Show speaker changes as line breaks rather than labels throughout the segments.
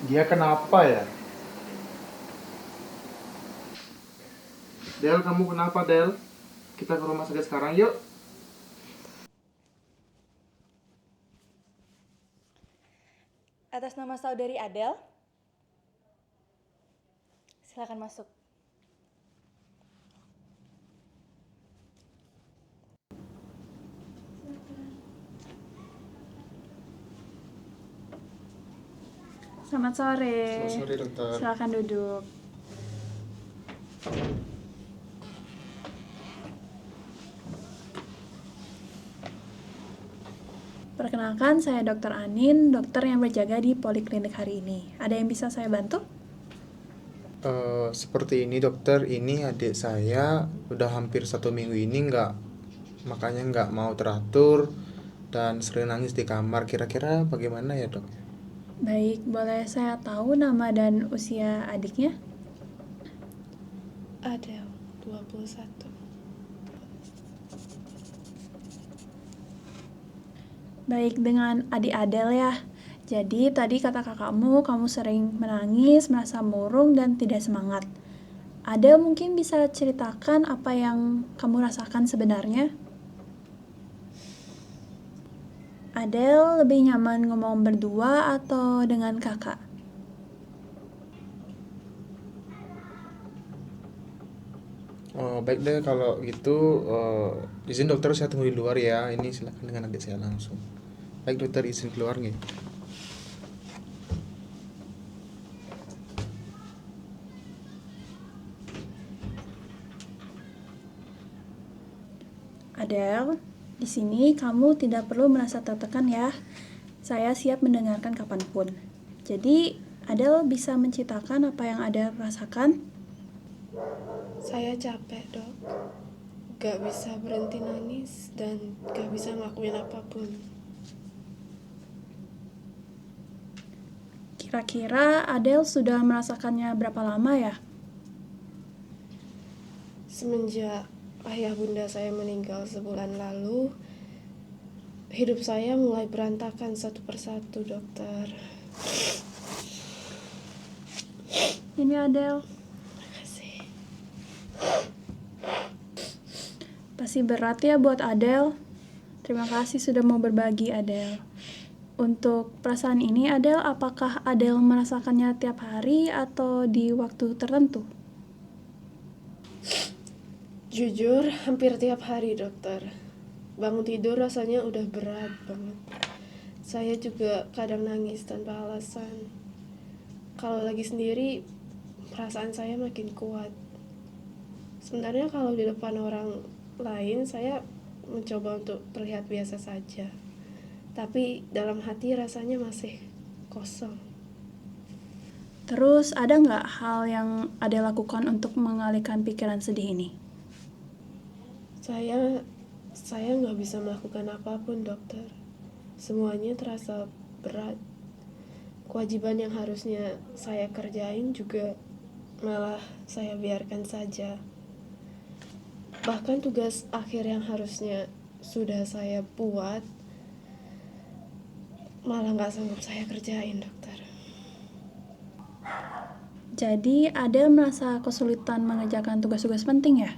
Dia kenapa ya? Del, kamu kenapa, Del? Kita ke rumah sakit sekarang yuk.
Atas nama saudari Adele, silakan masuk. Selamat sore.
Selamat sore, dokter.
Silakan duduk. Perkenalkan, saya Dr. Anin, dokter yang berjaga di poliklinik hari ini. Ada yang bisa saya bantu?
Seperti ini dokter, ini adik saya udah hampir 1 minggu ini makanya nggak mau teratur dan sering nangis di kamar. Kira-kira bagaimana ya dok?
Baik, boleh saya tahu nama dan usia adiknya?
Adele, 21.
Baik, dengan adik Adele ya. Jadi tadi kata kakakmu, kamu sering menangis, merasa murung, dan tidak semangat. Adele mungkin bisa ceritakan apa yang kamu rasakan sebenarnya? Adele lebih nyaman ngomong berdua atau dengan kakak?
Baik deh kalau gitu, izin dokter saya tunggu di luar ya. Ini silakan dengan adik saya langsung. Baik dokter, izin keluar nih.
Adele, di sini kamu tidak perlu merasa tertekan ya. Saya siap mendengarkan kapanpun. Jadi, Adele bisa menceritakan apa yang Adele rasakan?
Saya capek, dok. Gak bisa berhenti nangis dan gak bisa ngelakuin apapun.
Kira-kira Adele sudah merasakannya berapa lama ya?
Semenjak ayah bunda saya meninggal sebulan lalu, hidup saya mulai berantakan satu persatu, dokter.
Ini Adele.
Terima kasih.
Pasti berat ya buat Adele. Terima kasih sudah mau berbagi, Adele. Untuk perasaan ini, Adele, apakah Adele merasakannya tiap hari atau di waktu tertentu?
Jujur, hampir tiap hari, dokter. Bangun tidur rasanya udah berat banget. Saya juga kadang nangis tanpa alasan. Kalau lagi sendiri, perasaan saya makin kuat. Sebenarnya kalau di depan orang lain, saya mencoba untuk terlihat biasa saja. Tapi dalam hati rasanya masih kosong.
Terus, ada nggak hal yang Adele lakukan untuk mengalihkan pikiran sedih ini?
Saya nggak bisa melakukan apapun, dokter. Semuanya terasa berat. Kewajiban yang harusnya saya kerjain juga malah saya biarkan saja. Bahkan tugas akhir yang harusnya sudah saya buat malah nggak sanggup saya kerjain, dokter.
Jadi, Adele merasa kesulitan mengerjakan tugas-tugas penting ya?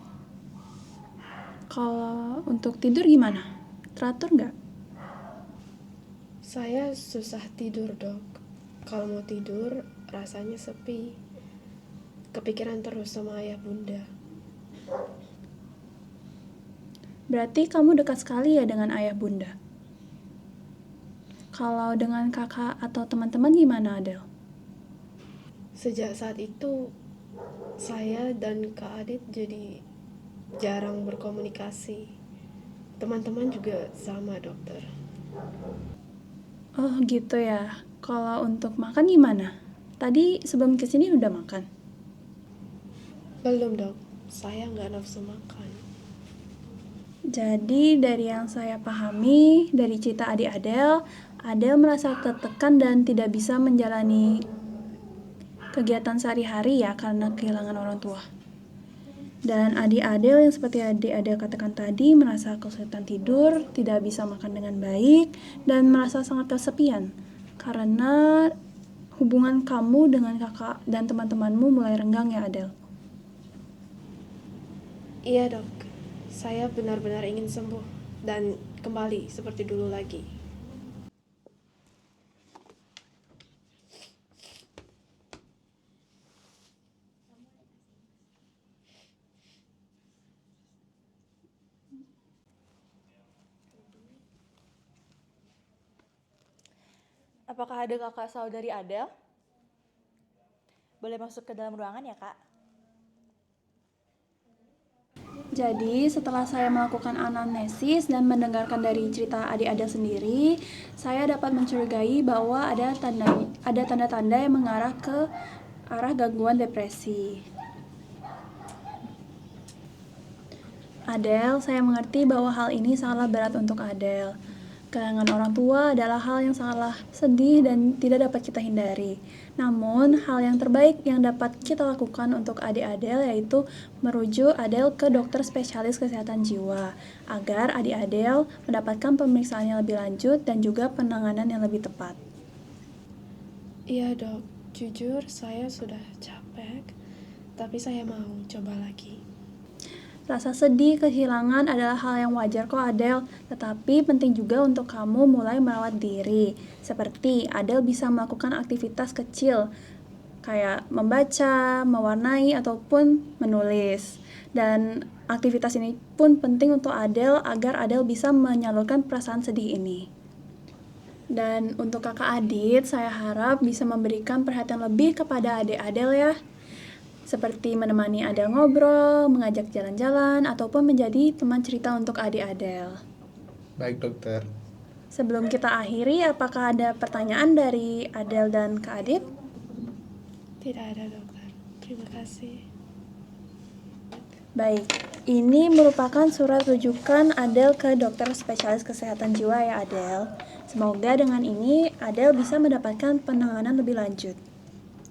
Kalau untuk tidur gimana? Teratur nggak?
Saya susah tidur, dok. Kalau mau tidur rasanya sepi. Kepikiran terus sama ayah bunda.
Berarti kamu dekat sekali ya dengan ayah bunda? Kalau dengan kakak atau teman-teman gimana, Adele?
Sejak saat itu, saya dan Kak Adit jadi jarang berkomunikasi. Teman-teman juga sama, dokter.
Oh gitu ya. Kalau untuk makan gimana? Tadi sebelum kesini udah makan?
Belum, dok. Saya nggak nafsu makan.
Jadi dari yang saya pahami dari cerita adik Adele, Adele merasa tertekan dan tidak bisa menjalani kegiatan sehari-hari ya karena kehilangan orang tua. Dan adik Adele yang seperti adik Adele katakan tadi merasa kesulitan tidur, tidak bisa makan dengan baik, dan merasa sangat kesepian karena hubungan kamu dengan kakak dan teman-temanmu mulai renggang ya, Adel?
Iya dok, saya benar-benar ingin sembuh dan kembali seperti dulu lagi.
Apakah ada kakak saudari Adel? Boleh masuk ke dalam ruangan ya, Kak?
Jadi, setelah saya melakukan anamnesis dan mendengarkan dari cerita adik Adel sendiri, saya dapat mencurigai bahwa ada tanda-tanda yang mengarah ke arah gangguan depresi. Adel, saya mengerti bahwa hal ini sangatlah berat untuk Adel. Kehilangan orang tua adalah hal yang sangatlah sedih dan tidak dapat kita hindari. Namun, hal yang terbaik yang dapat kita lakukan untuk adik Adel yaitu merujuk Adel ke dokter spesialis kesehatan jiwa, agar adik Adel mendapatkan pemeriksaan yang lebih lanjut dan juga penanganan yang lebih tepat.
Iya dok, jujur saya sudah capek, tapi saya mau coba lagi.
Rasa sedih kehilangan adalah hal yang wajar kok Adel, tetapi penting juga untuk kamu mulai merawat diri. Seperti Adel bisa melakukan aktivitas kecil, kayak membaca, mewarnai, ataupun menulis. Dan aktivitas ini pun penting untuk Adel agar Adel bisa menyalurkan perasaan sedih ini. Dan untuk kakak Adit, saya harap bisa memberikan perhatian lebih kepada adik Adel ya. Seperti menemani Adel ngobrol, mengajak jalan-jalan, ataupun menjadi teman cerita untuk adik Adel.
Baik dokter.
Sebelum kita akhiri, apakah ada pertanyaan dari Adel dan Kak Adit?
Tidak ada dokter, terima kasih.
Baik, ini merupakan surat rujukan Adel ke dokter spesialis kesehatan jiwa ya Adel. Semoga dengan ini Adel bisa mendapatkan penanganan lebih lanjut.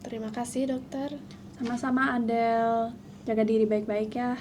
Terima kasih dokter.
Sama-sama Adel, jaga diri baik-baik ya.